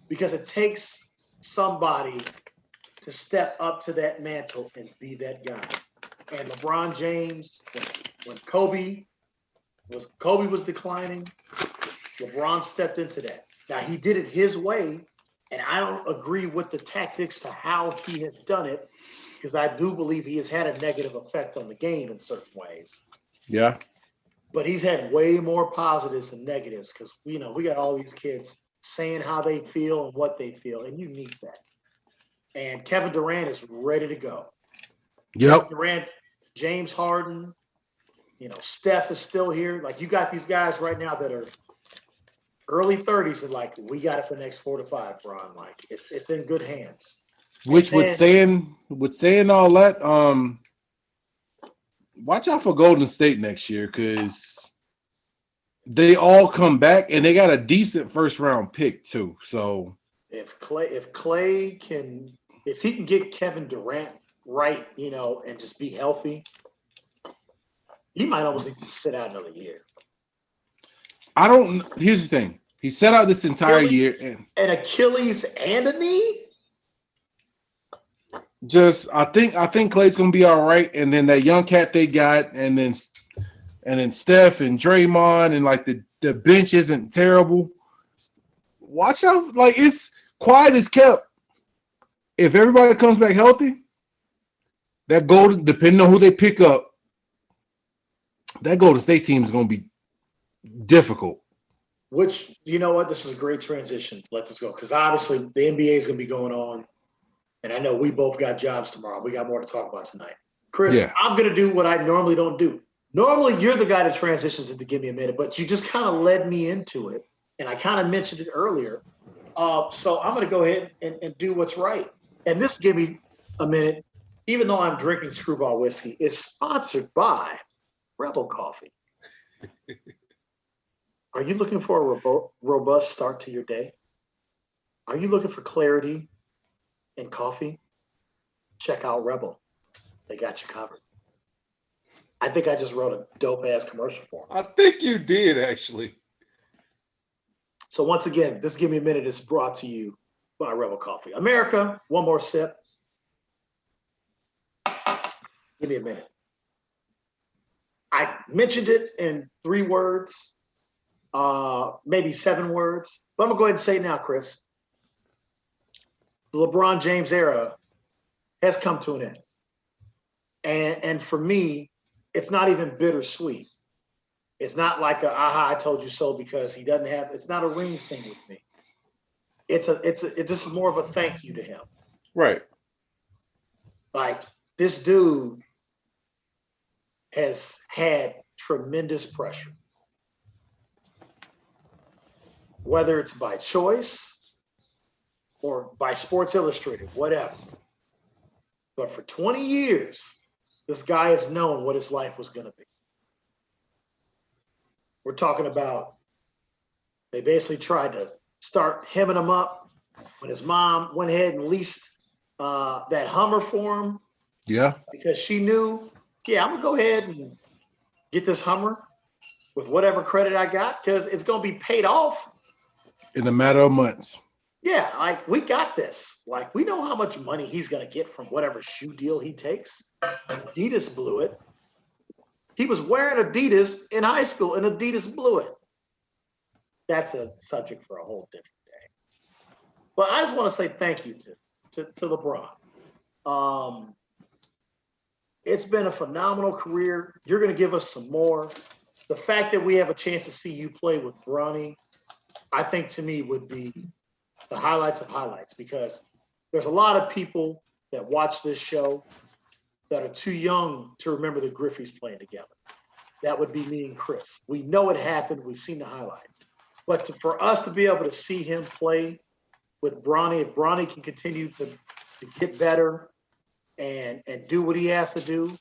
because it takes somebody to step up to that mantle and be that guy. And LeBron James, when Kobe was declining, LeBron stepped into that. Now he did it his way, and I don't agree with the tactics to how he has done it because I do believe he has had a negative effect on the game in certain ways. Yeah. But he's had way more positives than negatives because we got all these kids saying how they feel and what they feel, and you need that. And Kevin Durant is ready to go. Yep. Kevin Durant, James Harden, Steph is still here. Like you got these guys right now that are early 30s and like we got it for the next 4 to 5, Bron. Like it's in good hands. Which with saying all that, watch out for Golden State next year because they all come back and they got a decent first round pick too. So if Clay can get Kevin Durant right, and just be healthy, he might almost need to sit out another year. Here's the thing. He sat out this entire year and Achilles and a knee. I think Clay's gonna be all right, and then that young cat they got, and then Steph and Draymond, and like the bench isn't terrible. Watch out, like it's quiet as kept. If everybody comes back healthy, that Golden, depending on who they pick up, that Golden State team is gonna be difficult. Which what, this is a great transition. Let's just go because obviously the NBA is gonna be going on. And I know we both got jobs tomorrow. We got more to talk about tonight. Chris, I'm going to do what I normally don't do. Normally, you're the guy that transitions it to give me a minute, but you just kind of led me into it. And I kind of mentioned it earlier. So I'm going to go ahead and do what's right. And this Give Me a Minute, even though I'm drinking Screwball whiskey, is sponsored by Rebel Coffee. Are you looking for a robust start to your day? Are you looking for clarity and coffee? Check out Rebel. They got you covered. I think I just wrote a dope ass commercial for them. I think you did actually. So once again, this Give Me a Minute is brought to you by Rebel Coffee. America, one more sip. Give me a minute. I mentioned it in 3 words, maybe 7 words, but I'm gonna go ahead and say it now, Chris. The LeBron James era has come to an end. And for me, it's not even bittersweet. It's not like I told you so because he doesn't have, it's not a rings thing with me. This is more of a thank you to him. Right. Like this dude has had tremendous pressure. Whether it's by choice or by Sports Illustrated, whatever. But for 20 years, this guy has known what his life was going to be. We're talking about They basically tried to start hemming him up when his mom went ahead and leased that Hummer for him. Yeah. Because she knew, yeah, I'm going to go ahead and get this Hummer with whatever credit I got because it's going to be paid off. In a matter of months. Yeah, like we got this. Like we know how much money he's going to get from whatever shoe deal he takes. Adidas blew it. He was wearing Adidas in high school and Adidas blew it. That's a subject for a whole different day. But I just want to say thank you to LeBron. It's been a phenomenal career. You're going to give us some more. The fact that we have a chance to see you play with Bronny, I think to me would be the highlights of highlights because there's a lot of people that watch this show that are too young to remember the Griffeys playing together. That would be me and Chris. We know it happened. We've seen the highlights. But for us to be able to see him play with Bronny, if Bronny can continue to get better and do what he has to do,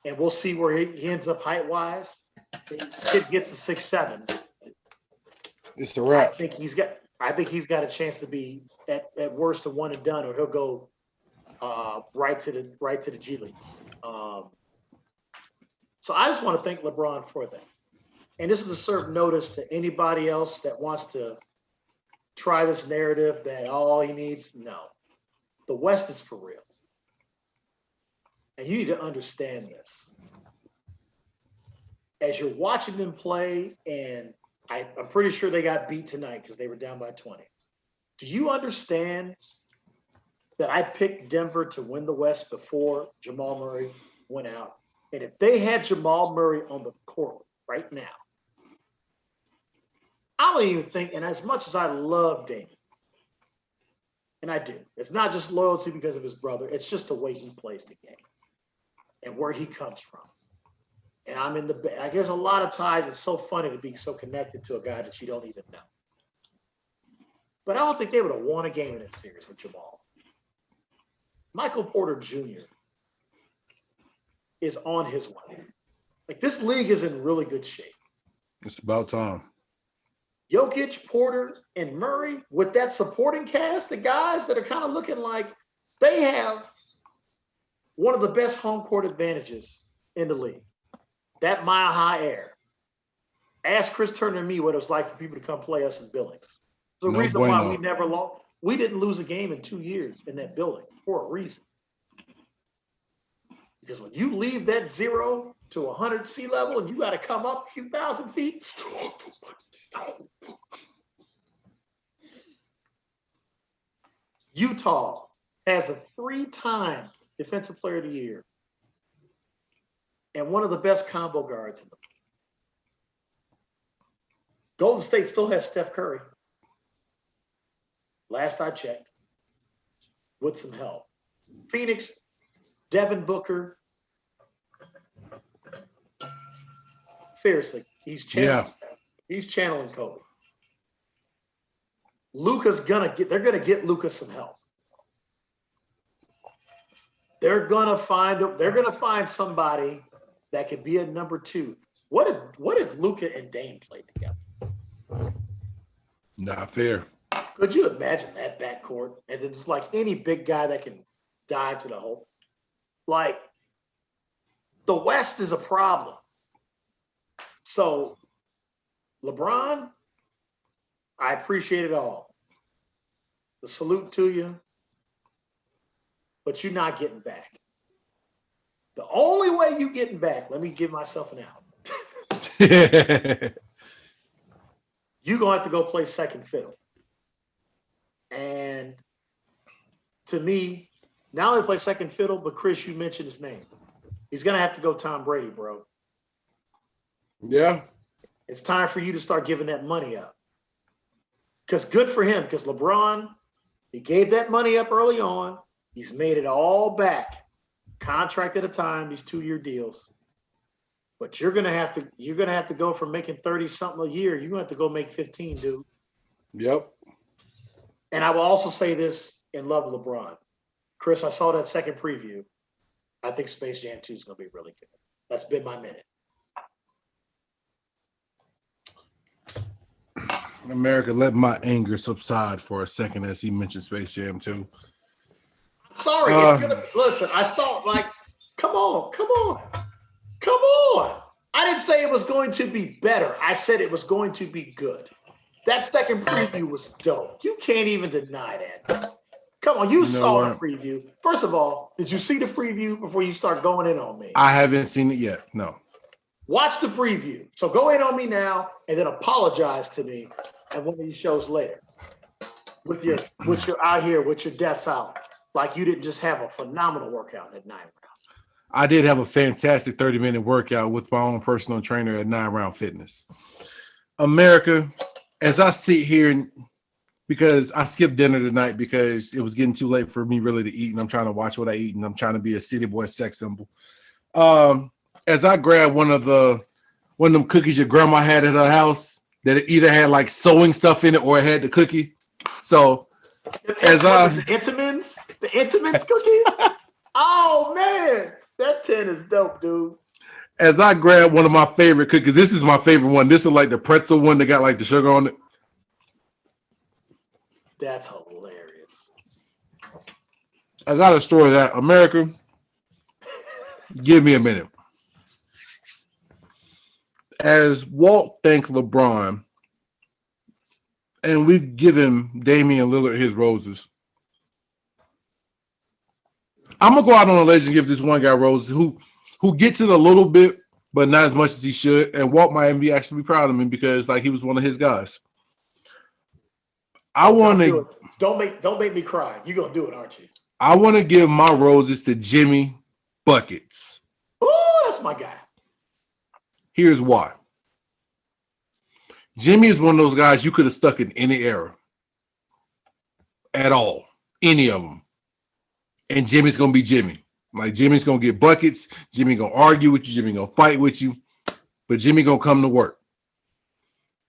and we'll see where he ends up height-wise. Kid gets to 6'7". It's a wrap. I think he's got a chance to be at worst a one and done, or he'll go right to the G League. So I just want to thank LeBron for that. And this is to serve notice to anybody else that wants to try this narrative that all he needs. No, the West is for real. And you need to understand this. As you're watching them play, and I'm pretty sure they got beat tonight because they were down by 20. Do you understand that I picked Denver to win the West before Jamal Murray went out? And if they had Jamal Murray on the court right now, I don't even think, and as much as I love Damian, and I do, it's not just loyalty because of his brother, it's just the way he plays the game and where he comes from. And I'm in the, there's a lot of ties. It's so funny to be so connected to a guy that you don't even know. But I don't think they would have won a game in that series with Jamal. Michael Porter Jr. is on his way. Like, this league is in really good shape. It's about time. Jokic, Porter, and Murray, with that supporting cast, the guys that are kind of looking like they have one of the best home court advantages in the league. That mile-high air. Ask Chris Turner and me what it was like for people to come play us in Billings. The reason why we never lost. We didn't lose a game in 2 years in that building for a reason. Because when you leave that 0 to 100 sea level and you got to come up a few thousand feet, Utah has a 3-time Defensive Player of the Year and one of the best combo guards in the league. Golden State still has Steph Curry. Last I checked, with some help. Phoenix, Devin Booker. Seriously, he's channeling. Yeah. He's channeling Kobe. They're gonna get Luka some help. They're gonna find somebody that could be a number 2. What if Luka and Dame played together? Not fair. Could you imagine that backcourt? And then it's like any big guy that can dive to the hole. Like, the West is a problem. So, LeBron, I appreciate it all. The salute to you, but you're not getting back. The only way you getting back, let me give myself an out. You're going to have to go play second fiddle. And to me, not only play second fiddle, but Chris, you mentioned his name. He's going to have to go Tom Brady, bro. Yeah. It's time for you to start giving that money up. Because good for him, because LeBron, he gave that money up early on. He's made it all back. Contract at a time, these 2-year deals. But you're gonna have to go from making 30-something a year. You're gonna have to go make 15, dude. Yep. And I will also say this in love of LeBron. Chris, I saw that second preview. I think Space Jam 2 is gonna be really good. That's been my minute. America, let my anger subside for a second as he mentioned Space Jam 2. Sorry, it's gonna listen. I saw come on. I didn't say it was going to be better. I said it was going to be good. That second preview was dope. You can't even deny that. Come on, you saw the preview. First of all, did you see the preview before you start going in on me? I haven't seen it yet. No. Watch the preview. So go in on me now and then apologize to me at one of these shows later. With your out here with your deaths out. Like you didn't just have a phenomenal workout at 9 rounds. I did have a fantastic 30-minute workout with my own personal trainer at 9 Round Fitness. America, as I sit here, because I skipped dinner tonight because it was getting too late for me really to eat, and I'm trying to watch what I eat, and I'm trying to be a city boy sex symbol. As I grabbed one of them cookies your grandma had at her house that it either had like sewing stuff in it or it had the cookie. So the Intamins cookies. Oh man, that 10 is dope, dude. As I grabbed one of my favorite cookies, this is my favorite one. This is like the pretzel one that got like the sugar on it. That's hilarious. I got a story that America. Give me a minute. As Walt thanked LeBron, and we've given Damian Lillard his roses, I'm gonna go out on a ledge and give this one guy roses who gets it a little bit, but not as much as he should. And Walt might actually be proud of him because like he was one of his guys. I want to don't make me cry. You're gonna do it, aren't you? I want to give my roses to Jimmy Buckets. Oh, that's my guy. Here's why. Jimmy is one of those guys you could have stuck in any era. At all. Any of them. And Jimmy's going to be Jimmy. Like, Jimmy's going to get buckets. Jimmy going to argue with you. Jimmy going to fight with you. But Jimmy going to come to work.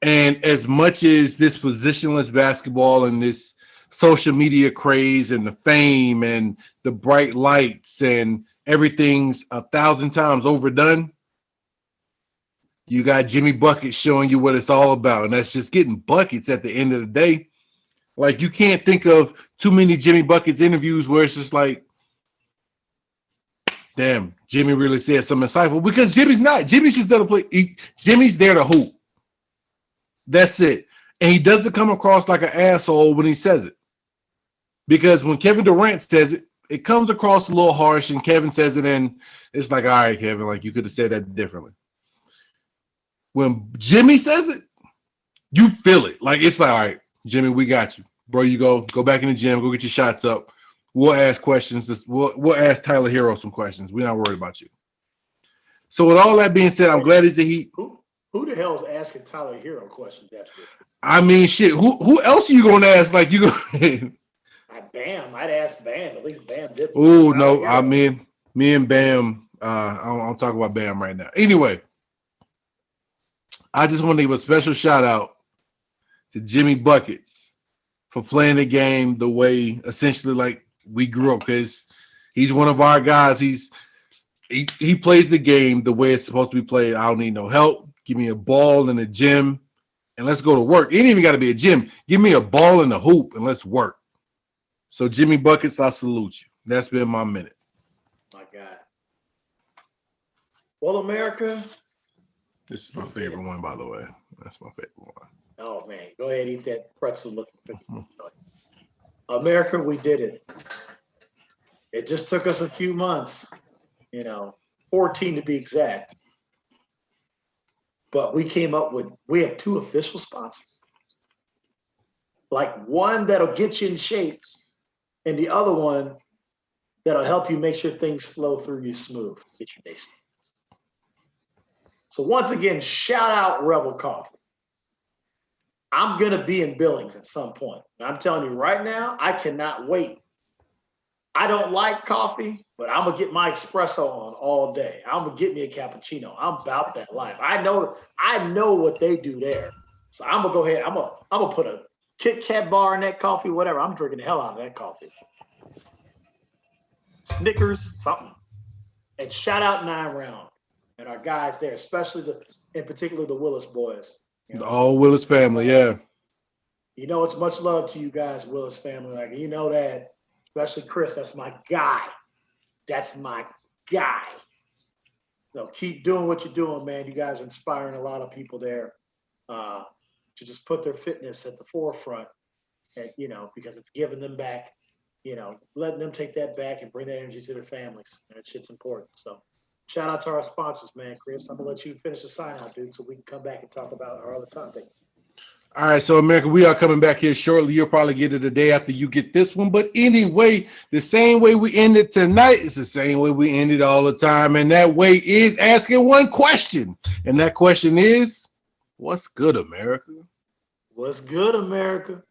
And as much as this positionless basketball and this social media craze and the fame and the bright lights and everything's 1,000 times overdone, you got Jimmy Buckets showing you what it's all about. And that's just getting buckets at the end of the day. Like, you can't think of too many Jimmy Buckets interviews where it's just like, damn, Jimmy really said something insightful. Because Jimmy's not. Jimmy's just there to play. Jimmy's there to hoop. That's it. And he doesn't come across like an asshole when he says it. Because when Kevin Durant says it, it comes across a little harsh, and Kevin says it, and it's like, all right, Kevin, like you could have said that differently. When Jimmy says it, you feel it. Like, it's like, all right, Jimmy, we got you. Bro, you go back in the gym, go get your shots up. We'll ask questions. We'll ask Tyler Hero some questions. We're not worried about you. So with all that being said, I'm glad he's a Heat. Who the hell is asking Tyler Hero questions after this? I mean, shit, who else are you going to ask? Like, you go... Bam. I'd ask Bam. At least Bam did. Oh, no. I mean, me and Bam, I'll talk about Bam right now. Anyway, I just want to give a special shout out to Jimmy Buckets for playing the game the way essentially like we grew up, because he's one of our guys. He plays the game the way it's supposed to be played. I don't need no help. Give me a ball in the gym and let's go to work. It ain't even got to be a gym. Give me a ball in the hoop and let's work. So Jimmy Buckets, I salute you. That's been my minute. My God. Well, America. This is my favorite one, by the way. That's my favorite one. Oh, man. Go ahead and eat that pretzel looking thing. America, we did it. It just took us a few months, 14 to be exact. But we have 2 official sponsors. Like one that'll get you in shape, and the other one that'll help you make sure things flow through you smooth. Get your day started. So once again, shout out Rebel Coffee. I'm going to be in Billings at some point. And I'm telling you right now, I cannot wait. I don't like coffee, but I'm going to get my espresso on all day. I'm going to get me a cappuccino. I'm about that life. I know what they do there. So I'm going to go ahead. I'm going to put a Kit Kat bar in that coffee, whatever. I'm drinking the hell out of that coffee. Snickers, something. And shout out 9 Round and our guys there, especially in particular the Willis boys. The all Willis family, yeah. You know, it's much love to you guys, Willis family. Like, you know that, especially Chris, that's my guy. That's my guy. So keep doing what you're doing, man. You guys are inspiring a lot of people there to just put their fitness at the forefront, and, you know, because it's giving them back, you know, letting them take that back and bring that energy to their families. And that shit's important. So shout out to our sponsors, man. Chris, I'm going to let you finish the sign out, dude, so we can come back and talk about our other topic. All right, so America, we are coming back here shortly. You'll probably get it the day after you get this one. But anyway, the same way we ended tonight is the same way we end it all the time. And that way is asking one question. And that question is, what's good, America? What's good, America?